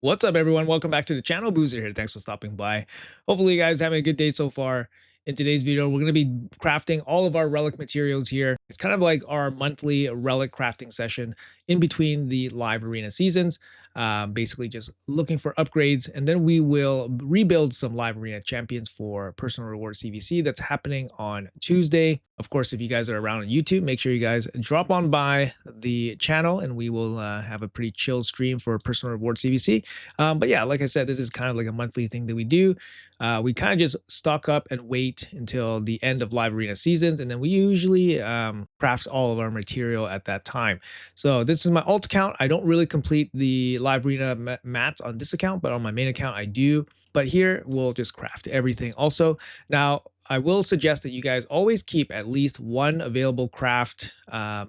What's up, everyone? Welcome back to the channel. Boozer here. Thanks for stopping by. Hopefully, you guys having a good day so far. In today's video, we're going to be crafting all of our relic materials here. It's kind of like our monthly relic crafting session in between the live arena seasons. Basically, just looking for upgrades, and then we will rebuild some live arena champions for personal reward CVC that's happening on Tuesday. Of course, if you guys are around on YouTube, make sure you guys drop on by the channel, and we will have a pretty chill stream for personal reward CVC. But yeah, like I said, this is kind of like a monthly thing that we do. We kind of just stock up and wait until the end of live arena seasons, and then we usually craft all of our material at that time. So this is my alt account. I don't really complete the live arena mats on this account, but on my main account I do. But here we'll just craft everything also. Now, I will suggest that you guys always keep at least one available craft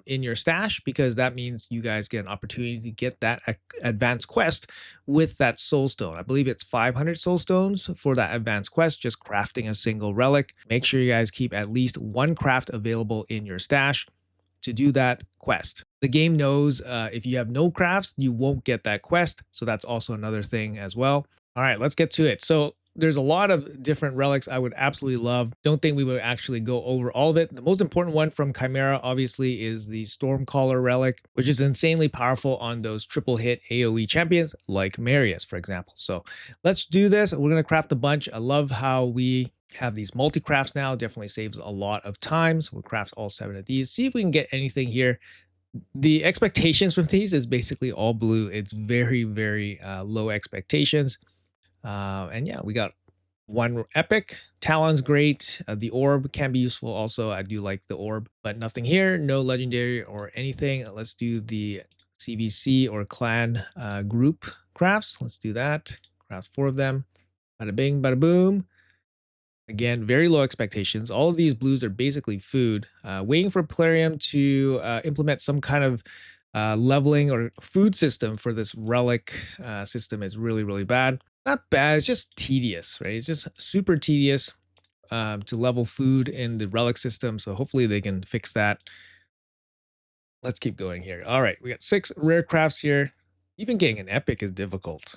in your stash, because that means you guys get an opportunity to get that advanced quest with that soul stone. I believe it's 500 soul stones for that advanced quest, just crafting a single relic. Make sure you guys keep at least one craft available in your stash to do that quest. The game knows if you have no crafts, you won't get that quest. So that's also another thing as well. All right, let's get to it. So there's a lot of different relics I would absolutely love. Don't think we would actually go over all of it. The most important one from Chimera, obviously, is the Stormcaller relic, which is insanely powerful on those triple hit AoE champions like Marius, for example. So let's do this. We're going to craft a bunch. I love how we have these multi-crafts now. Definitely saves a lot of time. So we'll craft all 7 of these. See if we can get anything here. The expectations from these is basically all blue. It's very, very low expectations. And yeah, we got one epic. Talon's great. The orb can be useful also. I do like the orb, but nothing here. No legendary or anything. Let's do the CVC or clan group crafts. Let's do that. Craft 4 of them. Bada bing, bada boom. Again, very low expectations. All of these blues are basically food. Waiting for Plarium to implement some kind of leveling or food system for this relic system is really, really bad. Not bad, it's just tedious, right? It's just super tedious to level food in the relic system. So hopefully they can fix that. Let's keep going here. All right, we got 6 rare crafts here. Even getting an epic is difficult.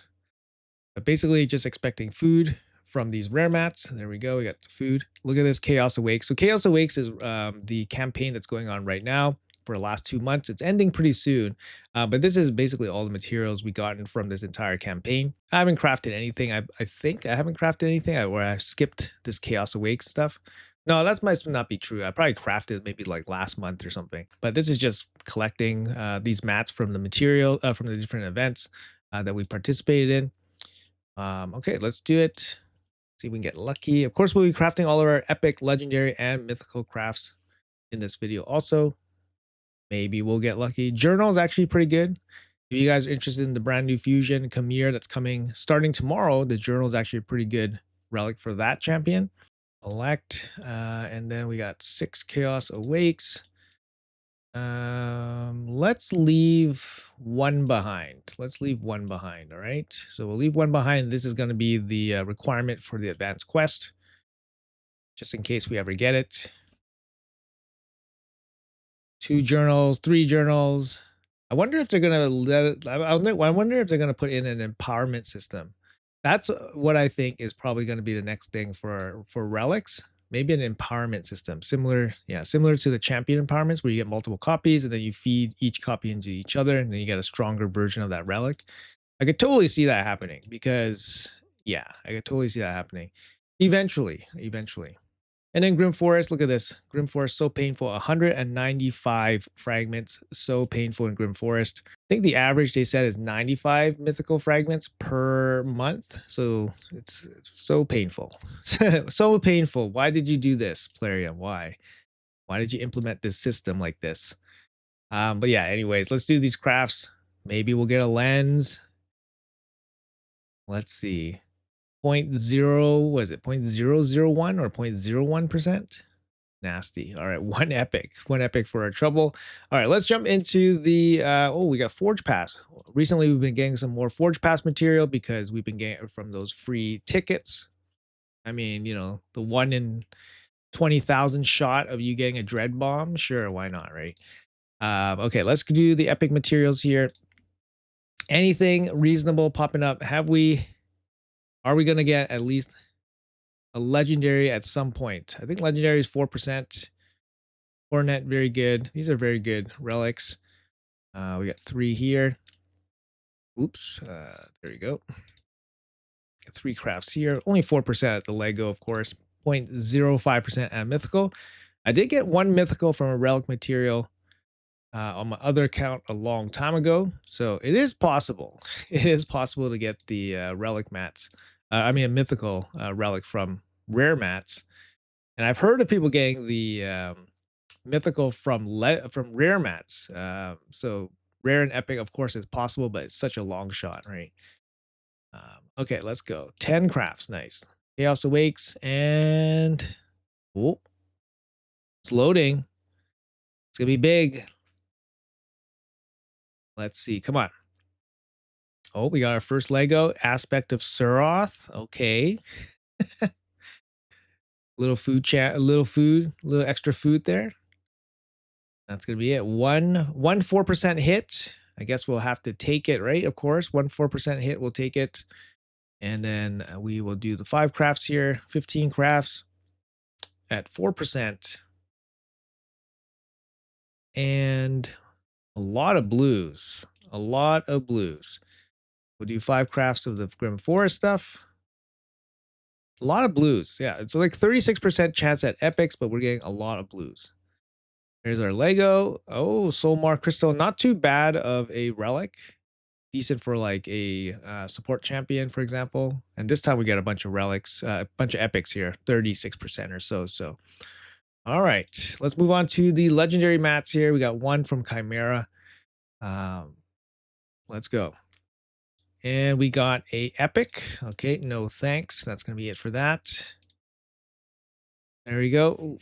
But basically just expecting food from these rare mats. There we go. We got the food. Look at this Chaos Awakes. So Chaos Awakes is the campaign that's going on right now for the last 2 months. It's ending pretty soon. But this is basically all the materials we gotten from this entire campaign. I haven't crafted anything. I think I haven't crafted anything where I skipped this Chaos Awakes stuff. No, that might not be true. I probably crafted maybe like last month or something. But this is just collecting these mats from the material, from the different events that we participated in. Okay, let's do it. See if we can get lucky. Of course, we'll be crafting all of our epic, legendary, and mythical crafts in this video also. Maybe we'll get lucky. Journal is actually pretty good. If you guys are interested in the brand new fusion Khmer that's coming starting tomorrow, the journal is actually a pretty good relic for that champion. Elect, and then we got 6 Chaos Awakes. Let's leave 1 behind. Let's leave 1 behind. All right, so we'll leave 1 behind. This is going to be the requirement for the advanced quest, just in case we ever get it. 2 journals, 3 journals. I wonder if they're gonna let it. I wonder if they're gonna put in an empowerment system. That's what I think is probably going to be the next thing for relics. Maybe an empowerment system, similar to the champion empowerments, where you get multiple copies and then you feed each copy into each other, and then you get a stronger version of that relic. I could totally see that happening, because yeah, I could totally see that happening eventually. And then Grim Forest, look at this. Grim Forest, so painful. 195 fragments, so painful in Grim Forest. I think the average they said is 95 mythical fragments per month. So it's so painful. So painful. Why did you do this, Plarium? Why? Why did you implement this system like this? But yeah, anyways, let's do these crafts. Maybe we'll get a lens. Let's see. 0.0, was it 0.001 or 0.01%? Nasty. All right, 1 epic for our trouble. All right, let's jump into the oh, we got Forge Pass. Recently we've been getting some more Forge Pass material because we've been getting it from those free tickets. I mean, you know, the 1 in 20,000 shot of you getting a dread bomb. Sure, why not, right? Okay, let's do the epic materials here. Anything reasonable popping up? Are we going to get at least a legendary at some point? I think legendary is 4%. Hornet, very good. These are very good relics. We got 3 here. Oops. There you go. Got 3 crafts here. Only 4% at the Lego, of course. 0.05% at mythical. I did get 1 mythical from a relic material on my other account a long time ago. So it is possible. It is possible to get the relic mats. I mean, a mythical relic from rare mats. And I've heard of people getting the mythical from rare mats. So rare and epic, of course, is possible, but it's such a long shot, right? Okay, let's go. 10 crafts. Nice. Chaos Awakes and oh, it's loading. It's gonna be big. Let's see. Come on. Oh, we got our first Lego aspect of Suroth. Okay. Little food chat, a little extra food there. That's gonna be it. One 4% hit. I guess we'll have to take it, right? Of course, 4% hit, we'll take it. And then we will do the 5 crafts here, 15 crafts at 4%. And a lot of blues. A lot of blues. We'll do 5 crafts of the Grim Forest stuff. A lot of blues. Yeah, it's like 36% chance at epics, but we're getting a lot of blues. Here's our Lego. Oh, Soulmar Crystal. Not too bad of a relic. Decent for like a support champion, for example. And this time we get a bunch of relics, a bunch of epics here, 36% or so. So, all right, let's move on to the legendary mats here. We got 1 from Chimera. Let's go. And we got a epic. Okay, no thanks. That's going to be it for that. There we go. Ooh.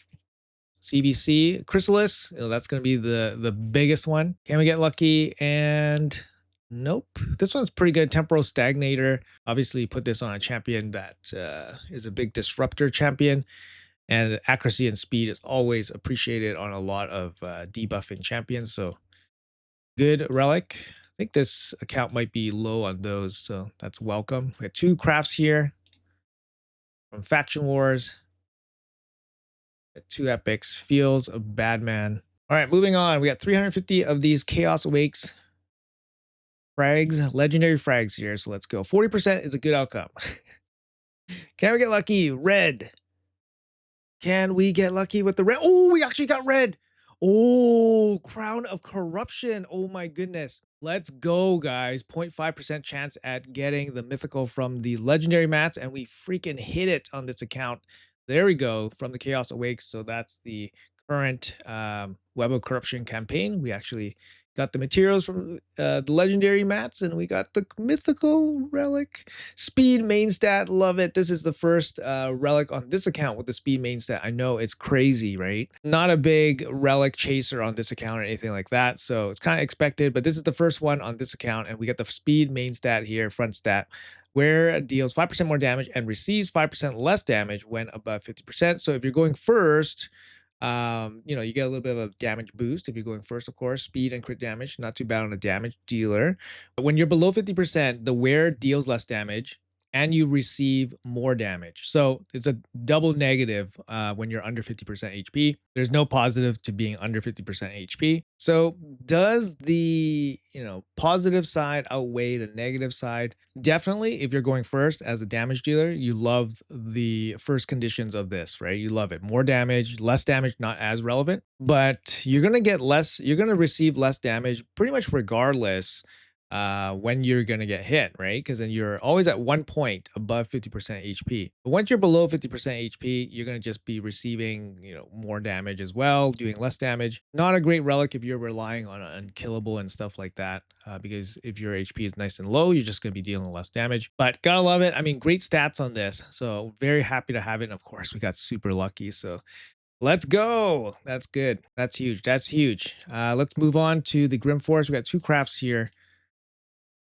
CBC Chrysalis. Oh, that's going to be the biggest one. Can we get lucky? And nope. This one's pretty good. Temporal Stagnator. Obviously, put this on a champion that is a big disruptor champion. And accuracy and speed is always appreciated on a lot of debuffing champions. So good relic. I think this account might be low on those, so that's welcome. We have 2 crafts here from Faction Wars. 2 epics. Feels a bad man. All right, moving on. We got 350 of these Chaos Awakes frags, legendary frags here. So let's go. 40% is a good outcome. Can we get lucky? Red. Can we get lucky with the red? Oh, we actually got red. Oh, Crown of Corruption. Oh my goodness. Let's go, guys. 0.5% chance at getting the mythical from the legendary mats, and we freaking hit it on this account. There we go, from the Chaos Awakes. So that's the current Web of Corruption campaign. We actually got the materials from the legendary mats, and we got the mythical relic. Speed main stat, love it. This is the first relic on this account with the speed main stat. I know it's crazy, right? Not a big relic chaser on this account or anything like that, so it's kind of expected, but this is the first one on this account, and we got the speed main stat here, front stat, where it deals 5% more damage and receives 5% less damage when above 50%. So if you're going first, you get a little bit of a damage boost if you're going first, of course. Speed and crit damage, not too bad on a damage dealer. But when you're below 50%, the wearer deals less damage and you receive more damage. So it's a double negative when you're under 50% HP. There's no positive to being under 50% HP. So does the positive side outweigh the negative side? Definitely, if you're going first as a damage dealer, you love the first conditions of this, right? You love it. More damage, less damage, not as relevant, but you're going to get less, you're going to receive less damage pretty much regardless when you're going to get hit, right? Because then you're always at 1 point above 50% HP. But once you're below 50% HP, you're going to just be receiving, more damage as well, doing less damage. Not a great relic if you're relying on unkillable and stuff like that, because if your HP is nice and low, you're just going to be dealing less damage. But gotta love it. I mean, great stats on this. So very happy to have it. And of course, we got super lucky. So let's go. That's good. That's huge. That's huge. Let's move on to the Grim Forest. We got 2 crafts here.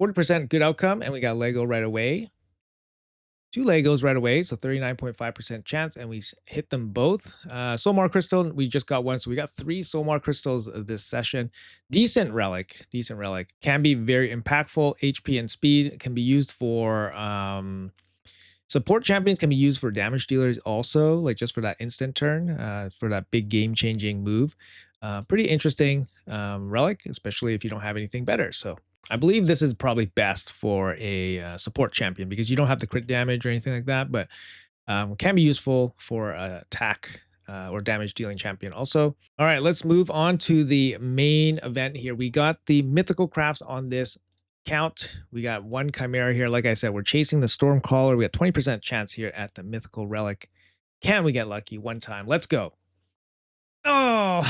40% good outcome, and we got Lego right away. two Legos right away, so 39.5% chance, and we hit them both. Soulmar Crystal, we just got one, so we got three Soulmar Crystals this session. Decent relic. Can be very impactful. HP and speed can be used for support champions, can be used for damage dealers also, like just for that instant turn, for that big game-changing move. Pretty interesting relic, especially if you don't have anything better. So I believe this is probably best for a support champion because you don't have the crit damage or anything like that, but can be useful for attack or damage dealing champion also. All right, let's move on to the main event here. We got the mythical crafts on this count. We got one chimera here. Like I said, we're chasing the Stormcaller. We got 20% chance here at the mythical relic. Can we get lucky one time? Let's go. Oh,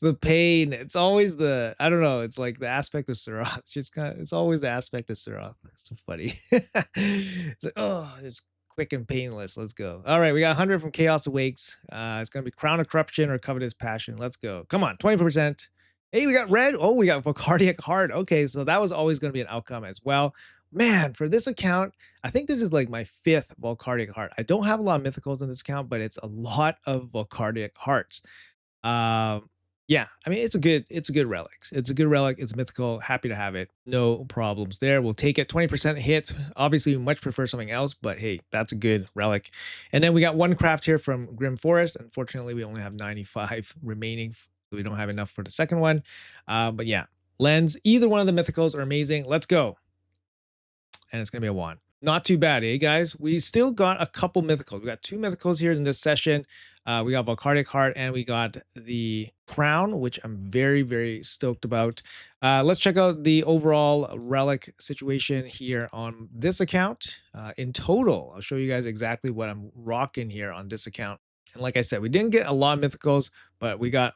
the pain. It's always the, I don't know. It's like the aspect of Syrah. It's just kind of, it's always the aspect of Syrah. It's so funny. It's like, oh, it's quick and painless. Let's go. All right. We got 100 from Chaos Awakes. It's going to be Crown of Corruption or Covetous Passion. Let's go. Come on. 20%. Hey, we got red. Oh, we got for Cardiac Heart. Okay. So that was always going to be an outcome as well. Man, for this account, I think this is like my fifth Volcardic Heart. I don't have a lot of mythicals in this account, but it's a lot of Volcardic Hearts. Yeah, I mean, it's a good relic. It's a good relic. It's mythical. Happy to have it. No problems there. We'll take it. 20% hit. Obviously, we much prefer something else, but hey, that's a good relic. And then we got one craft here from Grim Forest. Unfortunately, we only have 95 remaining, so we don't have enough for the second one. But yeah, lens. Either one of the mythicals are amazing. Let's go. And it's gonna be a 1. Not too bad, eh, guys? We still got a couple mythicals. We got two mythicals here in this session. We got Volcardic Heart and we got the Crown, which I'm very, very stoked about. Let's check out the overall relic situation here on this account. In total, I'll show you guys exactly what I'm rocking here on this account. And like I said, we didn't get a lot of mythicals, but we got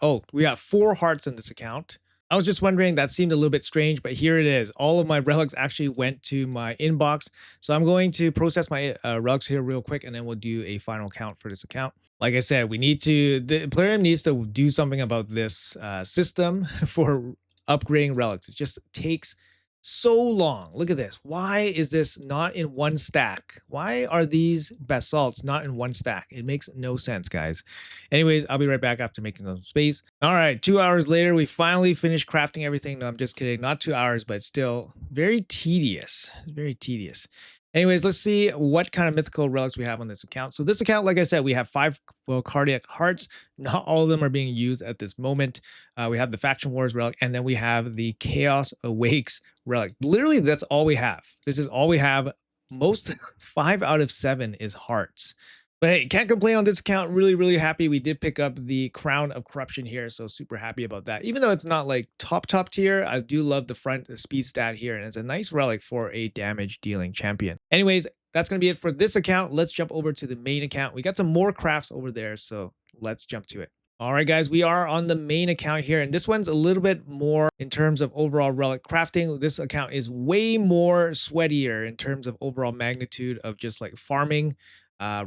4 hearts in this account. I was just wondering, that seemed a little bit strange, but here it is. All of my relics actually went to my inbox. So I'm going to process my relics here real quick, and then we'll do a final count for this account. Like I said, the player needs to do something about this system for upgrading relics. It just takes so long. Look at this. Why is this not in one stack? Why are these basalts not in one stack? It makes no sense, guys. Anyways, I'll be right back after making some space. All right, 2 hours later, we finally finished crafting everything. No, I'm just kidding. Not 2 hours, but still very tedious. Very tedious. Anyways, let's see what kind of mythical relics we have on this account. So this account, like I said, we have 5 cardiac hearts. Not all of them are being used at this moment. We have the Faction Wars relic, and then we have the Chaos Awakes relic. Literally, that's all we have. This is all we have. Most 5 out of 7 is hearts. But hey, can't complain on this account. Really, really happy. We did pick up the Crown of Corruption here, so super happy about that. Even though it's not like top tier, I do love the front speed stat here, and it's a nice relic for a damage dealing champion. Anyways, that's going to be it for this account. Let's jump over to the main account. We got some more crafts over there, so let's jump to it. All right, guys, we are on the main account here, and this one's a little bit more in terms of overall relic crafting. This account is way more sweatier in terms of overall magnitude of just like farming.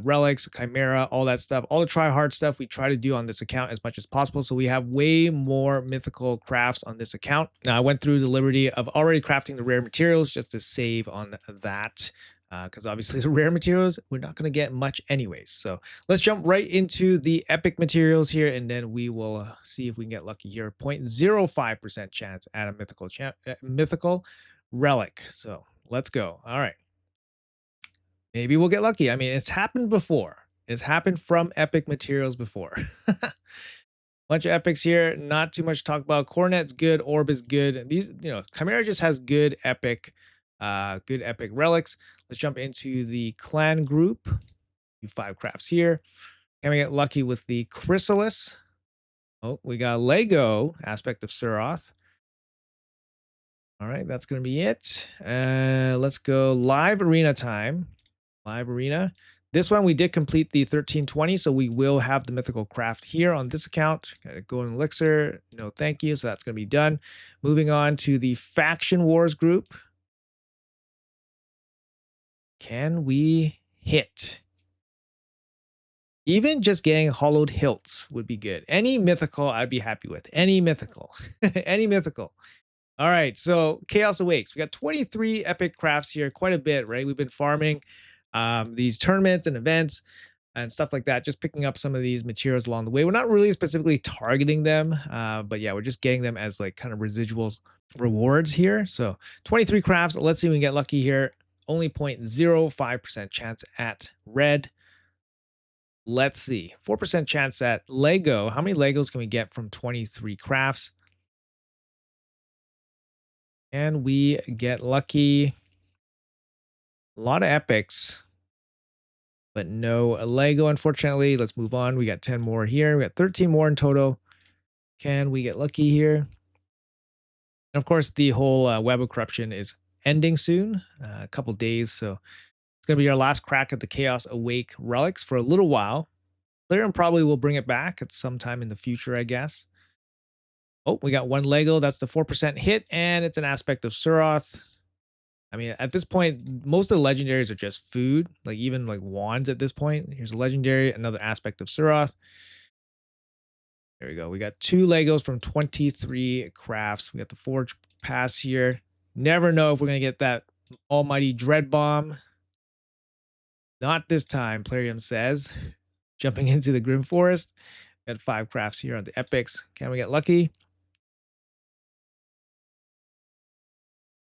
Relics, chimera, all that stuff, all the try hard stuff we try to do on this account as much as possible. So we have way more mythical crafts on this account. Now I went through the liberty of already crafting the rare materials just to save on that. Because obviously the rare materials, we're not going to get much anyways. So let's jump right into the epic materials here, and then we will see if we can get lucky here. 0.05% chance at a mythical relic. So let's go. All right. Maybe we'll get lucky. I mean, it's happened before. It's happened from epic materials before. Bunch of epics here. Not too much to talk about. Cornet's good. Orb is good. These, Chimera just has good epic relics. Let's jump into the clan group. Do 5 crafts here. Can we get lucky with the Chrysalis? Oh, we got Lego, Aspect of Suroth. All right, that's going to be it. Let's go live arena time. Live arena. This one we did complete the 1320, so we will have the mythical craft here on this account. Got a golden elixir. No, thank you. So that's going to be done. Moving on to the Faction Wars group. Can we hit? Even just getting hollowed hilts would be good. Any mythical, I'd be happy with. Any mythical. Any mythical. All right, so Chaos Awakes. We got 23 epic crafts here, quite a bit, right? We've been farming these tournaments and events and stuff like that, just picking up some of these materials along the way. We're not really specifically targeting them, but yeah, we're just getting them as like kind of residuals rewards here. So 23 crafts. Let's see if we can get lucky here. Only 0.05% chance at red. Let's see. 4% chance at Lego. How many Legos can we get from 23 crafts? And we get lucky. A lot of epics, but no Lego, unfortunately. Let's move on. We got 10 more here. We got 13 more in total. Can we get lucky here? And of course, the whole web of corruption is ending soon, a couple days. So it's going to be our last crack at the Chaos Awake relics for a little while. Lyrium probably will bring it back at some time in the future, I guess. Oh, we got one Lego. That's the 4% hit, and it's an aspect of Suroth. I mean, at this point, most of the legendaries are just food, like even like wands at this point. Here's a legendary, another aspect of Suroth. There we go. We got 2 Legos from 23 crafts. We got the Forge Pass here. Never know if we're going to get that almighty Dread Bomb. Not this time, Plarium says. Jumping into the Grim Forest. Got 5 crafts here on the epics. Can we get lucky?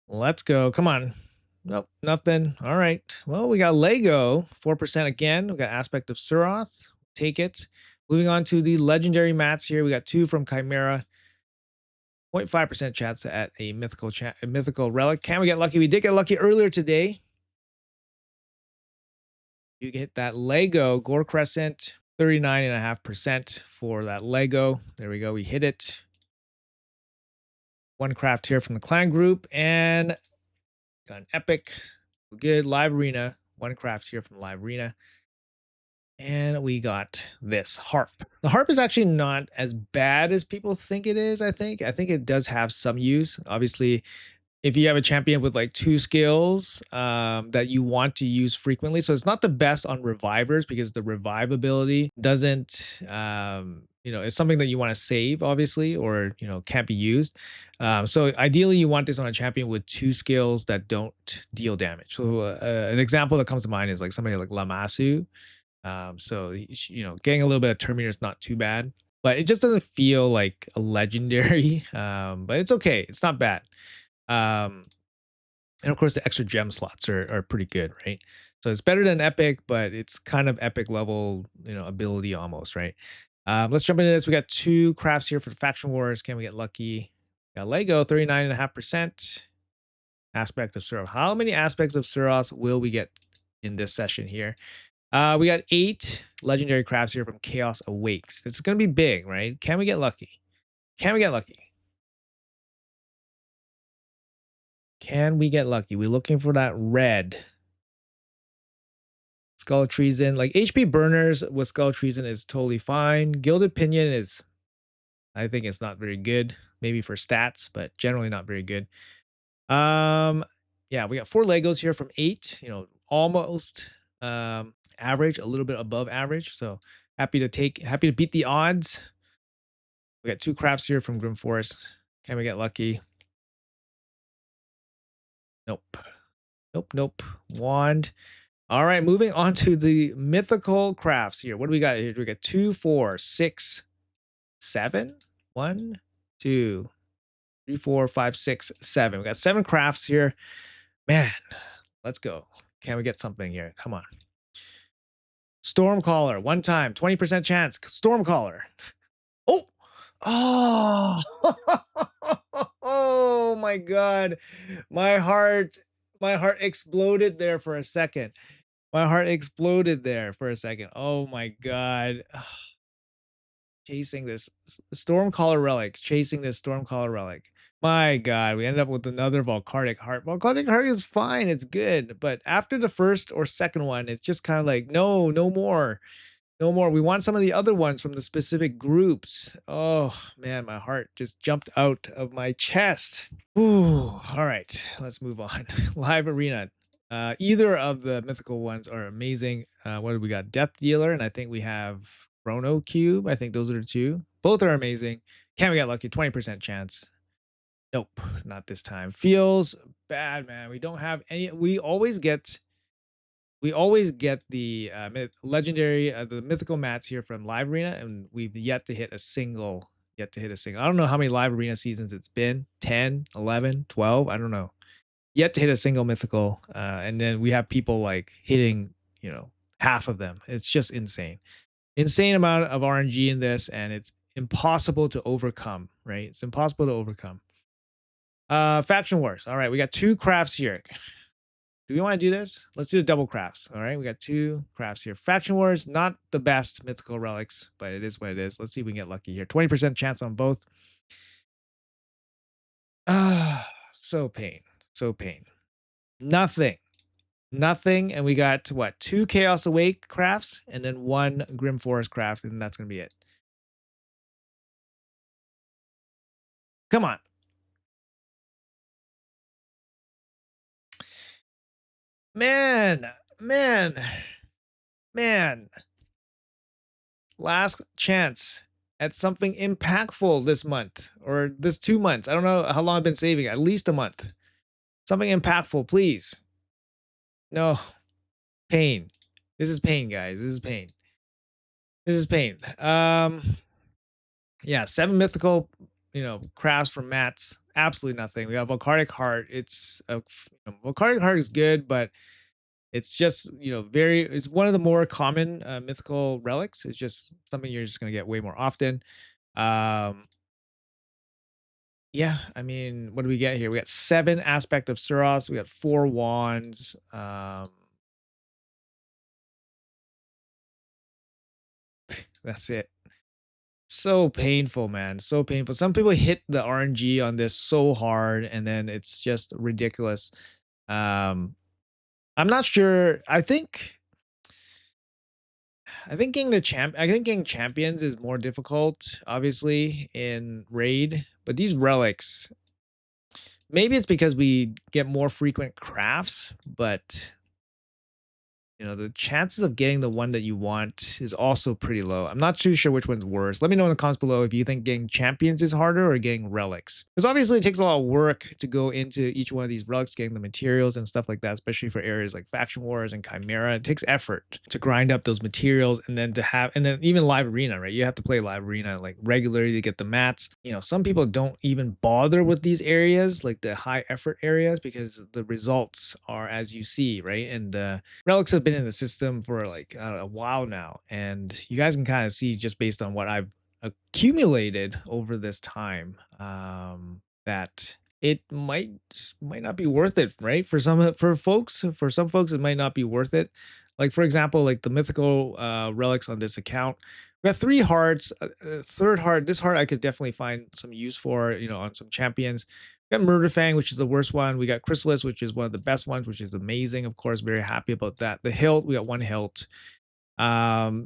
Let's go. Come on. Nope, nothing. All right. Well, we got Lego, 4% again. We got Aspect of Suroth. Take it. Moving on to the legendary mats here. We got 2 from Chimera. 0.5% chance at a mythical relic. Can we get lucky? We did get lucky earlier today. You get that Lego Gore Crescent, 39.5% for that Lego. There we go. We hit it. 1 craft here from the clan group, and got an epic. Good live arena. 1 craft here from live arena. And we got this harp. The harp is actually not as bad as people think it is, I think. I think it does have some use. Obviously, if you have a champion with like 2 skills that you want to use frequently. So it's not the best on revivers because the revive ability doesn't, it's something that you want to save, obviously, or, can't be used. So ideally, you want this on a champion with 2 skills that don't deal damage. So an example that comes to mind is like somebody like Lamasu. So, getting a little bit of Terminator is not too bad, but it just doesn't feel like a legendary. But it's okay. It's not bad. And of course, the extra gem slots are pretty good, right? So it's better than epic, but it's kind of epic level, ability almost, right? Let's jump into this. We got 2 crafts here for the faction wars. Can we get lucky? Got Lego, 39.5%. Aspect of Suros. How many aspects of Suros will we get in this session here? We got 8 legendary crafts here from Chaos Awakes. This is going to be big, right? Can we get lucky? Can we get lucky? Can we get lucky? We're looking for that red. Skull of Treason. Like HP burners with Skull of Treason is totally fine. Gilded Pinion is, I think it's not very good. Maybe for stats, but generally not very good. Yeah, we got 4 Legos here from 8, almost average, a little bit above average. So happy to beat the odds. We got 2 crafts here from Grim Forest. Can we get lucky? Nope. Nope. Wand. All right, moving on to the mythical crafts here. What do we got here? We got 2, 4, 6, 7. 1, 2, 3, 4, 5, 6, 7. We got 7 crafts here. Man, let's go. Can we get something here? Come on. Stormcaller, 1 time, 20% chance. Stormcaller. Oh, oh, oh my God. My heart exploded there for a second. My heart exploded there for a second. Oh my God. Chasing this Stormcaller relic. Chasing this Stormcaller relic. My God, we ended up with another Volcardic Heart. Volcardic Heart is fine. It's good. But after the first or second one, it's just kind of like, no more. No more. We want some of the other ones from the specific groups. Oh, man, my heart just jumped out of my chest. Ooh, all right, let's move on. Live Arena. Either of the mythical ones are amazing. What do we got? Death Dealer, and I think we have Chrono Cube. I think those are the 2. Both are amazing. Can we get lucky? 20% chance. Nope, not this time. Feels bad, man. We don't have any. We always get the legendary, the mythical mats here from Live Arena, and we've yet to hit a single. Yet to hit a single. I don't know how many Live Arena seasons it's been. 10, 11, 12. I don't know. Yet to hit a single mythical. And then we have people like hitting, half of them. It's just insane. Insane amount of RNG in this, and it's impossible to overcome, right? It's impossible to overcome. Faction Wars. All right, we got 2 crafts here. Do we want to do this? Let's do the double crafts. All right, we got 2 crafts here. Faction Wars, not the best mythical relics, but it is what it is. Let's see if we can get lucky here. 20% chance on both. So pain. So pain. Nothing. Nothing. And we got what? 2 Chaos Awake crafts and then 1 Grim Forest craft, and that's gonna be it. Come on. Man, man, man. Last chance at something impactful this month or this 2 months. I don't know how long I've been saving. At least a month. Something impactful, please. No. Pain. This is pain, guys. This is pain. This is pain. Yeah, 7 mythical, crafts from mats. Absolutely nothing. We got Volcardic Heart. Volcardic Heart is good, but it's just, it's one of the more common mythical relics. It's just something you're just going to get way more often. Yeah, I mean, what do we get here? We got 7 Aspect of Suros. We got 4 Wands. That's it. So painful, man. So painful. Some people hit the RNG on this so hard, and then it's just ridiculous. I'm not sure. I think getting champions is more difficult, obviously, in raid. But these relics, maybe it's because we get more frequent crafts, but the chances of getting the one that you want is also pretty low. I'm not too sure which one's worse. Let me know in the comments below if you think getting champions is harder or getting relics. Because obviously it takes a lot of work to go into each one of these relics, getting the materials and stuff like that, especially for areas like Faction Wars and Chimera. It takes effort to grind up those materials and then even Live Arena, right? You have to play Live Arena like regularly to get the mats. Some people don't even bother with these areas, like the high effort areas, because the results are as you see, right? And relics have been in the system for like a while now, and you guys can kind of see just based on what I've accumulated over this time, that it might not be worth it, right? For some folks, it might not be worth it. Like for example, like the mythical relics on this account, we got 3 hearts. Third heart, this heart I could definitely find some use for, on some champions. We got Murder Fang, which is the worst one. We got Chrysalis, which is one of the best ones, which is amazing. Of course, very happy about that. The hilt, we got 1 hilt.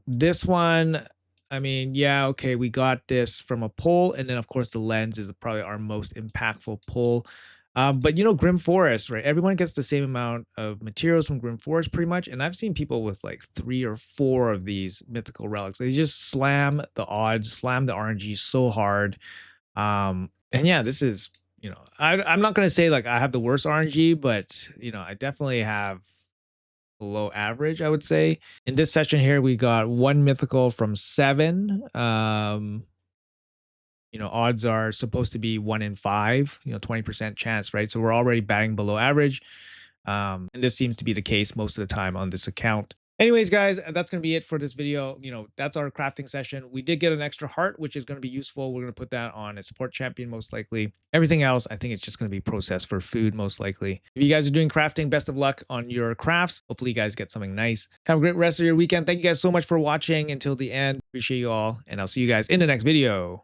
This one, I mean, yeah, okay, we got this from a pull, and then of course the lens is probably our most impactful pull. But Grim Forest, right? Everyone gets the same amount of materials from Grim Forest pretty much. And I've seen people with like 3 or 4 of these mythical relics. They just slam the odds, slam the RNG so hard. And yeah, this is, I'm not going to say like I have the worst RNG, but, I definitely have below average, I would say. In this session here, we got 1 mythical from 7. Odds are supposed to be 1 in 5, 20% chance, right? So we're already batting below average. And this seems to be the case most of the time on this account. Anyways, guys, that's going to be it for this video. That's our crafting session. We did get an extra heart, which is going to be useful. We're going to put that on a support champion, most likely. Everything else, I think it's just going to be processed for food, most likely. If you guys are doing crafting, best of luck on your crafts. Hopefully you guys get something nice. Have a great rest of your weekend. Thank you guys so much for watching until the end. Appreciate you all, and I'll see you guys in the next video.